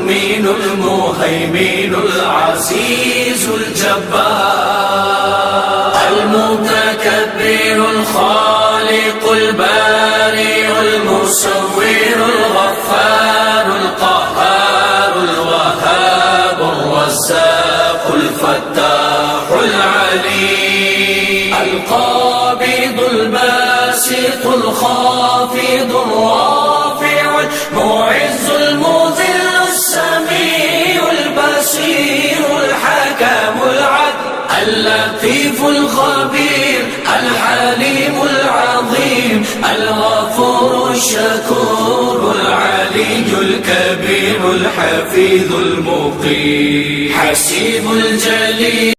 المؤمن المهيمن العزيز الجبار المتكبر الخالق البارئ المصور الغفار القهار الوهاب الرزاق الفتاح العليم القابض الباسط الخافض الرافع المعز المذل السميع البصير الحكم العدل اللطيف الخبير الحليم العظيم الغفور الشكور العلي الكبير الحفيظ المقيم حسيب الجليل